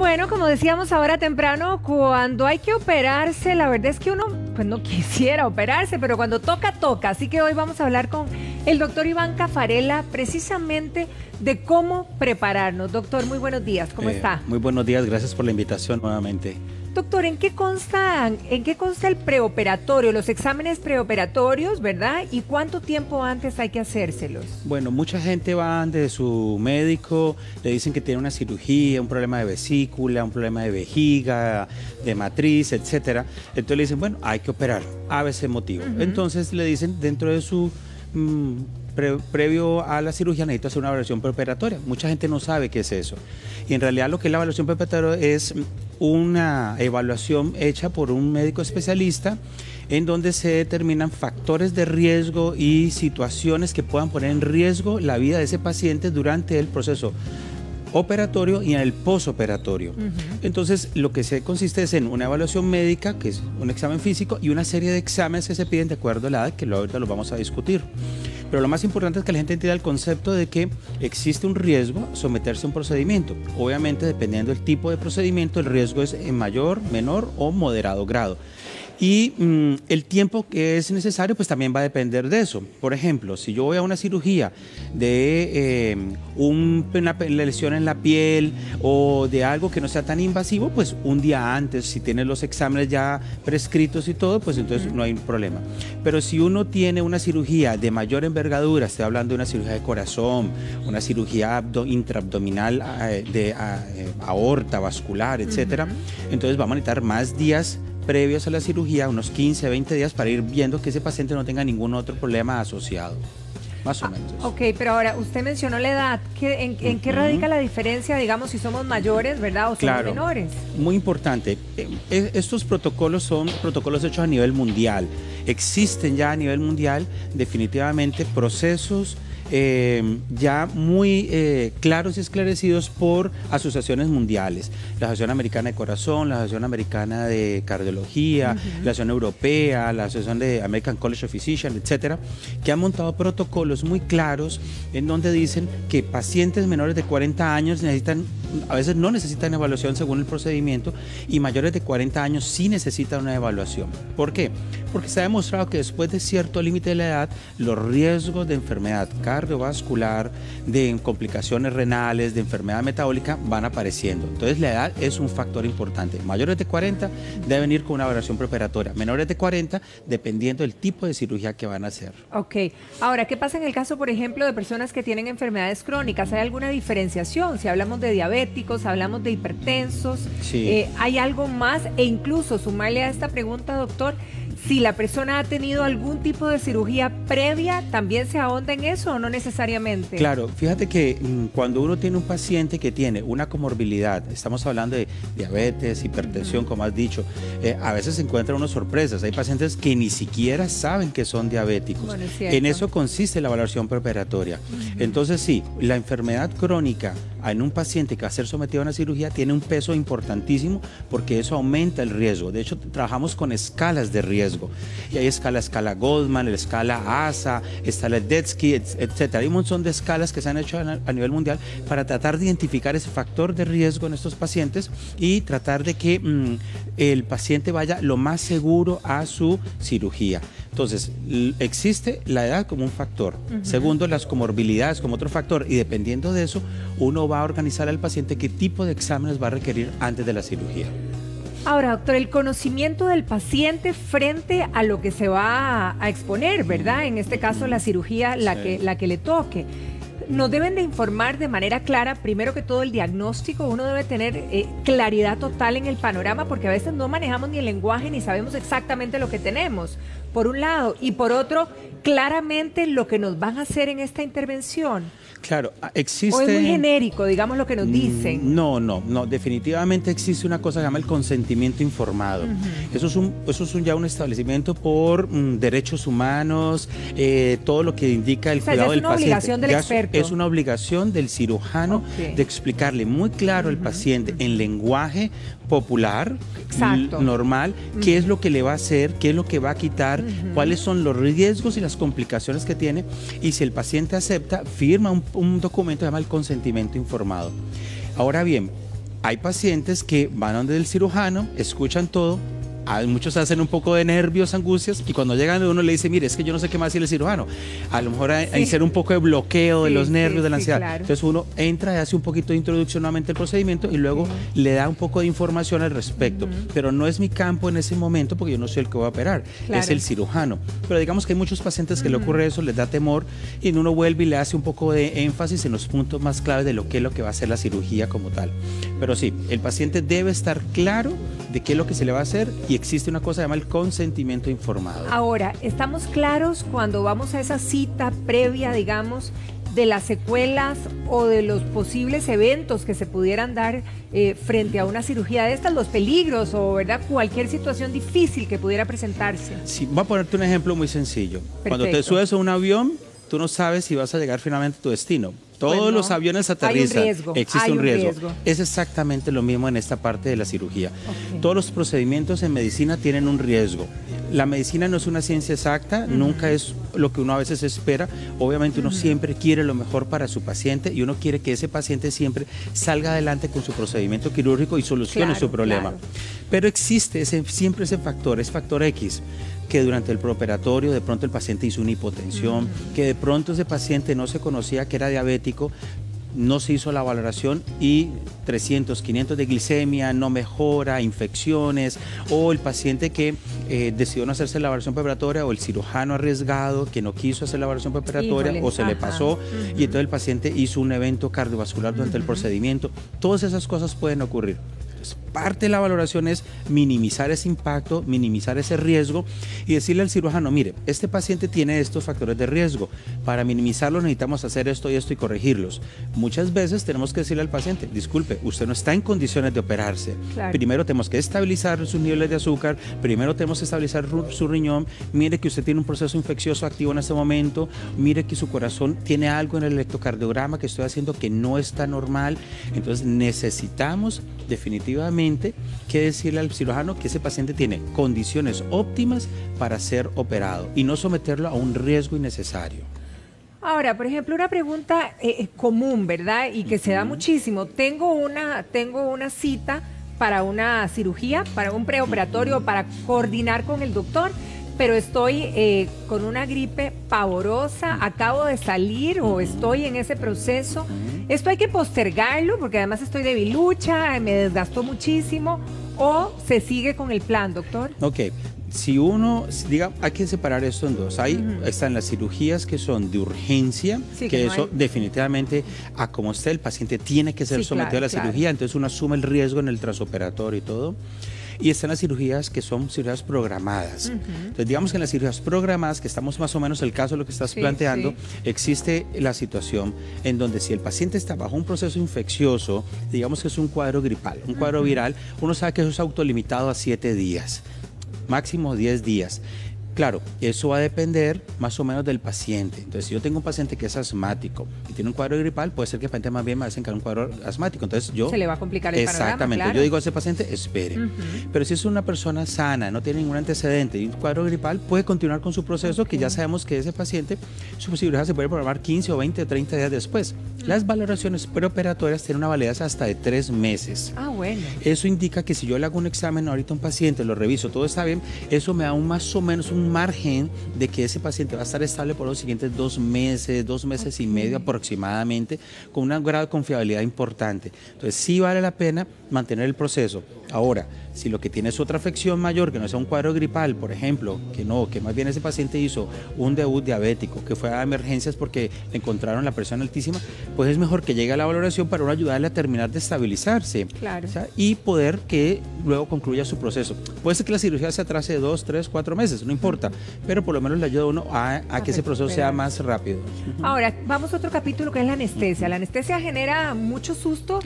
Bueno, como decíamos ahora temprano, cuando hay que operarse, la verdad es que uno pues no quisiera operarse, pero cuando toca, toca. Así que hoy vamos a hablar con el doctor Iván Cafarella precisamente de cómo prepararnos. Doctor, muy buenos días, ¿cómo está? Muy buenos días, gracias por la invitación nuevamente. Doctor, ¿en qué consta el preoperatorio, los exámenes preoperatorios, verdad? ¿Y cuánto tiempo antes hay que hacérselos? Bueno, mucha gente va ante su médico, le dicen que tiene una cirugía, un problema de vesícula, un problema de vejiga, de matriz, etcétera. Entonces le dicen, bueno, hay que operar, a veces motivo. Entonces le dicen, dentro de su previo a la cirugía necesita hacer una evaluación preoperatoria. Mucha gente no sabe qué es eso. Y en realidad lo que es la evaluación preoperatoria es una evaluación hecha por un médico especialista en donde se determinan factores de riesgo y situaciones que puedan poner en riesgo la vida de ese paciente durante el proceso operatorio y en el posoperatorio. Entonces, lo que se consiste es en una evaluación médica, que es un examen físico, y una serie de exámenes que se piden de acuerdo a la edad, que ahorita los vamos a discutir. Pero lo más importante es que la gente entienda el concepto de que existe un riesgo a someterse a un procedimiento. Obviamente, dependiendo del tipo de procedimiento, el riesgo es en mayor, menor o moderado grado. Y el tiempo que es necesario pues también va a depender de eso. Por ejemplo, si yo voy a una cirugía de una lesión en la piel o de algo que no sea tan invasivo, pues un día antes, si tiene los exámenes ya prescritos y todo, pues entonces no hay problema. Pero si uno tiene una cirugía de mayor envergadura, estoy hablando de una cirugía de corazón, una cirugía intraabdominal de aorta, vascular, etcétera, entonces vamos a necesitar más días previos a la cirugía, unos 15, 20 días para ir viendo que ese paciente no tenga ningún otro problema asociado, más o menos. Ok, pero ahora usted mencionó la edad, ¿en qué radica la diferencia, digamos, si somos mayores, verdad, o somos menores? Muy importante, estos protocolos son protocolos hechos a nivel mundial, existen ya a nivel mundial definitivamente procesos ya muy claros y esclarecidos por asociaciones mundiales, la Asociación Americana de Corazón, la Asociación Americana de Cardiología, la Asociación Europea, la Asociación de American College of Physicians, etcétera, que han montado protocolos muy claros en donde dicen que pacientes menores de 40 años necesitan, a veces no necesitan evaluación según el procedimiento, y mayores de 40 años sí necesitan una evaluación. ¿Por qué? Porque se ha demostrado que después de cierto límite de la edad, los riesgos de enfermedad cardiovascular, de complicaciones renales, de enfermedad metabólica van apareciendo. Entonces la edad es un factor importante. Mayores de 40 deben ir con una evaluación preoperatoria. Menores de 40 dependiendo del tipo de cirugía que van a hacer. Ok. Ahora, ¿qué pasa en el caso, por ejemplo, de personas que tienen enfermedades crónicas? ¿Hay alguna diferenciación? Si hablamos de diabéticos, hablamos de hipertensos, sí. ¿Hay algo más? E incluso sumarle a esta pregunta, doctor, si la persona ha tenido algún tipo de cirugía previa, ¿también se ahonda en eso o no necesariamente? Claro, fíjate que cuando uno tiene un paciente que tiene una comorbilidad, estamos hablando de diabetes, hipertensión, como has dicho, a veces se encuentran unas sorpresas. Hay pacientes que ni siquiera saben que son diabéticos. Bueno, en eso consiste la evaluación preoperatoria. Entonces sí, la enfermedad crónica en un paciente que va a ser sometido a una cirugía tiene un peso importantísimo porque eso aumenta el riesgo. De hecho, trabajamos con escalas de riesgo. Y hay escala Goldman, la escala ASA, está la Detsky, etcétera. Hay un montón de escalas que se han hecho a nivel mundial para tratar de identificar ese factor de riesgo en estos pacientes y tratar de que el paciente vaya lo más seguro a su cirugía. Entonces, existe la edad como un factor. Segundo, las comorbilidades como otro factor. Y dependiendo de eso, uno va a organizar al paciente qué tipo de exámenes va a requerir antes de la cirugía. Ahora, doctor, el conocimiento del paciente frente a lo que se va a exponer, ¿verdad? En este caso, la cirugía, la que le toque. Nos deben de informar de manera clara, primero que todo, el diagnóstico. Uno debe tener claridad total en el panorama, porque a veces no manejamos ni el lenguaje ni sabemos exactamente lo que tenemos, por un lado. Y por otro, claramente lo que nos van a hacer en esta intervención. Claro, existe... ¿O es muy genérico, digamos, lo que nos dicen? No, definitivamente existe una cosa que se llama el consentimiento informado. Eso es ya un establecimiento por derechos humanos, todo lo que indica el cuidado del paciente. Es una obligación del experto. Es una obligación del cirujano de explicarle muy claro al paciente en lenguaje popular, normal, qué es lo que le va a hacer, qué es lo que va a quitar, cuáles son los riesgos y las complicaciones que tiene, y si el paciente acepta, firma un documento que se llama el consentimiento informado. Ahora bien, hay pacientes que van donde el cirujano, escuchan todo. Muchos hacen un poco de nervios, angustias, y cuando llegan uno le dice, mire, es que yo no sé qué más decir el cirujano. A lo mejor hay ser un poco de bloqueo de los nervios, de la ansiedad. Claro. Entonces uno entra y hace un poquito de introducción nuevamente al procedimiento y luego le da un poco de información al respecto. Pero no es mi campo en ese momento porque yo no soy el que va a operar, es el cirujano. Pero digamos que hay muchos pacientes que le ocurre eso, les da temor y uno vuelve y le hace un poco de énfasis en los puntos más claves de lo que va a hacer la cirugía como tal. Pero sí, el paciente debe estar claro de qué es lo que se le va a hacer y existe una cosa llamada el consentimiento informado. Ahora, ¿estamos claros cuando vamos a esa cita previa, digamos, de las secuelas o de los posibles eventos que se pudieran dar frente a una cirugía de estas, los peligros o, ¿verdad?, cualquier situación difícil que pudiera presentarse? Sí, voy a ponerte un ejemplo muy sencillo. Perfecto. Cuando te subes a un avión, tú no sabes si vas a llegar finalmente a tu destino. Todos los aviones aterrizan. Hay un riesgo. Existe un riesgo. Es exactamente lo mismo en esta parte de la cirugía. Todos los procedimientos en medicina tienen un riesgo. La medicina no es una ciencia exacta, nunca es lo que uno a veces espera. Obviamente uno siempre quiere lo mejor para su paciente y uno quiere que ese paciente siempre salga adelante con su procedimiento quirúrgico y solucione su problema. Pero existe siempre ese factor, es factor X, que durante el preoperatorio de pronto el paciente hizo una hipotensión, que de pronto ese paciente no se conocía que era diabético, no se hizo la valoración y 300, 500 de glicemia, no mejora, infecciones, o el paciente que decidió no hacerse la valoración preoperatoria, o el cirujano arriesgado que no quiso hacer la valoración preoperatoria, o se le pasó, y entonces el paciente hizo un evento cardiovascular durante el procedimiento. Todas esas cosas pueden ocurrir. Parte de la valoración es minimizar ese impacto, minimizar ese riesgo y decirle al cirujano, mire, este paciente tiene estos factores de riesgo, para minimizarlos necesitamos hacer esto y esto y corregirlos. Muchas veces tenemos que decirle al paciente, disculpe, usted no está en condiciones de operarse. Primero tenemos que estabilizar sus niveles de azúcar, primero tenemos que estabilizar su riñón, mire que usted tiene un proceso infeccioso activo en este momento, mire que su corazón tiene algo en el electrocardiograma que estoy haciendo que no está normal. Entonces necesitamos definitivamente que decirle al cirujano que ese paciente tiene condiciones óptimas para ser operado y no someterlo a un riesgo innecesario. Ahora, por ejemplo, una pregunta común, ¿verdad? Y que se da muchísimo. Tengo una cita para una cirugía, para un preoperatorio, para coordinar con el doctor, pero estoy con una gripe pavorosa, acabo de salir o estoy en ese proceso. ¿Esto hay que postergarlo? Porque además estoy debilucha, me desgastó muchísimo. ¿O se sigue con el plan, doctor? Ok. Si uno, diga, hay que separar esto en dos. Están las cirugías que son de urgencia, que eso definitivamente, a como esté el paciente tiene que ser sometido a la cirugía, entonces uno asume el riesgo en el transoperatorio y todo. Y están las cirugías que son cirugías programadas. Entonces, digamos que en las cirugías programadas, que estamos más o menos el caso de lo que estás planteando, existe la situación en donde si el paciente está bajo un proceso infeccioso, digamos que es un cuadro gripal, un cuadro viral, uno sabe que eso es autolimitado a 7 días, máximo 10 días. Claro, eso va a depender más o menos del paciente. Entonces, si yo tengo un paciente que es asmático y tiene un cuadro gripal, puede ser que el paciente más bien me va a desencadenar un cuadro asmático. Entonces, se le va a complicar el panorama. Exactamente. Yo digo a ese paciente, espere. Pero si es una persona sana, no tiene ningún antecedente y un cuadro gripal, puede continuar con su proceso, que ya sabemos que ese paciente, su cirugía se puede programar 15 o 20 o 30 días después. Las valoraciones preoperatorias tienen una validez hasta de 3 meses. Ah, bueno. Eso indica que si yo le hago un examen ahorita a un paciente, lo reviso, todo está bien, eso me da más o menos un margen de que ese paciente va a estar estable por los siguientes 2 meses y medio aproximadamente, con un grado de confiabilidad importante. Entonces sí vale la pena mantener el proceso. Ahora, si lo que tiene es otra afección mayor, que no sea un cuadro gripal, por ejemplo, que más bien ese paciente hizo un debut diabético, que fue a emergencias porque le encontraron la presión altísima, pues es mejor que llegue a la valoración para uno ayudarle a terminar de estabilizarse. Claro. Y poder que luego concluya su proceso. Puede ser que la cirugía se atrase 2, 3, 4 meses, no importa, pero por lo menos le ayuda a uno a que ese proceso sea más rápido. Ahora, vamos a otro capítulo que es la anestesia. La anestesia genera mucho susto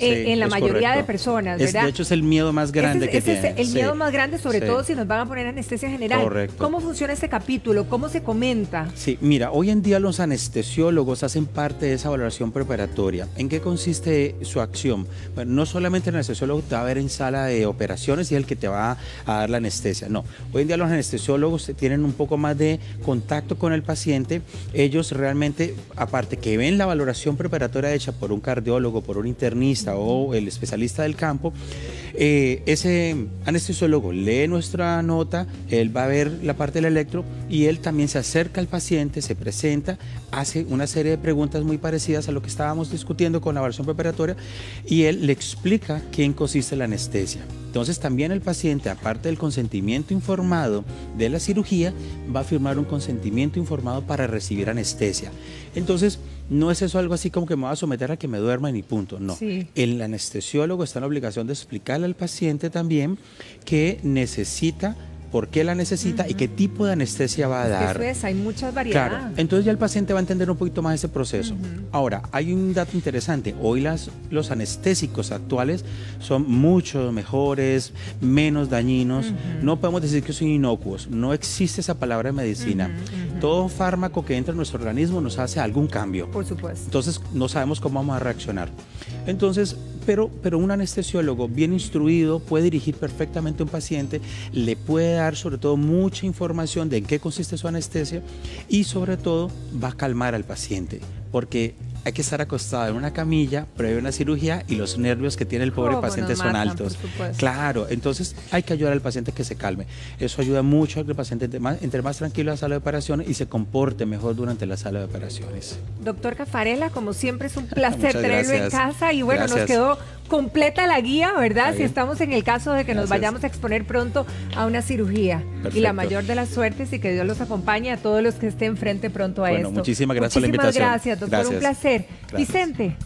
en la mayoría de personas, ¿verdad? De hecho, es el miedo más grande grande que ese tiene. es el miedo más grande, sobre Sí. todo si nos van a poner anestesia general. Correcto. ¿Cómo funciona este capítulo? ¿Cómo se comenta? Sí, mira, hoy en día los anestesiólogos hacen parte de esa valoración preparatoria. ¿En qué consiste su acción? Bueno, no solamente el anestesiólogo te va a ver en sala de operaciones y es el que te va a dar la anestesia. No, hoy en día los anestesiólogos tienen un poco más de contacto con el paciente. Ellos realmente, aparte que ven la valoración preparatoria hecha por un cardiólogo, por un internista o el especialista del campo, ese anestesiólogo lee nuestra nota, él va a ver la parte del electro y él también se acerca al paciente, se presenta, hace una serie de preguntas muy parecidas a lo que estábamos discutiendo con la valoración preparatoria y él le explica qué consiste la anestesia. Entonces también el paciente, aparte del consentimiento informado de la cirugía, va a firmar un consentimiento informado para recibir anestesia. Entonces no es eso algo así como que me voy a someter a que me duerman y punto, no. Sí. El anestesiólogo está en la obligación de explicarle al paciente también que necesita, por qué la necesita y qué tipo de anestesia va a dar. Eso es, hay muchas variedades. Claro, entonces ya el paciente va a entender un poquito más ese proceso. Ahora, hay un dato interesante. Hoy los anestésicos actuales son mucho mejores, menos dañinos. No podemos decir que son inocuos. No existe esa palabra en medicina. Todo fármaco que entra en nuestro organismo nos hace algún cambio. Por supuesto. Entonces, no sabemos cómo vamos a reaccionar. Entonces, pero un anestesiólogo bien instruido puede dirigir perfectamente a un paciente, le puede dar sobre todo mucha información de en qué consiste su anestesia y sobre todo va a calmar al paciente, porque hay que estar acostado en una camilla previo a una cirugía y los nervios que tiene el pobre paciente son altos. Claro, entonces hay que ayudar al paciente a que se calme. Eso ayuda mucho a que el paciente entre más tranquilo en la sala de operaciones y se comporte mejor durante la sala de operaciones. Doctor Caffarella, como siempre es un placer tenerlo en gracias. casa y bueno, Gracias. nos quedó completa la guía, ¿verdad? Está Si bien. estamos en el caso de que nos vayamos a exponer pronto a una cirugía. Perfecto. Y la mayor de las suertes y que Dios los acompañe a todos los que estén frente pronto a Bueno, esto. muchísimas gracias por la Muchísimas invitación. gracias, doctor, Gracias. un placer. Gracias. Vicente.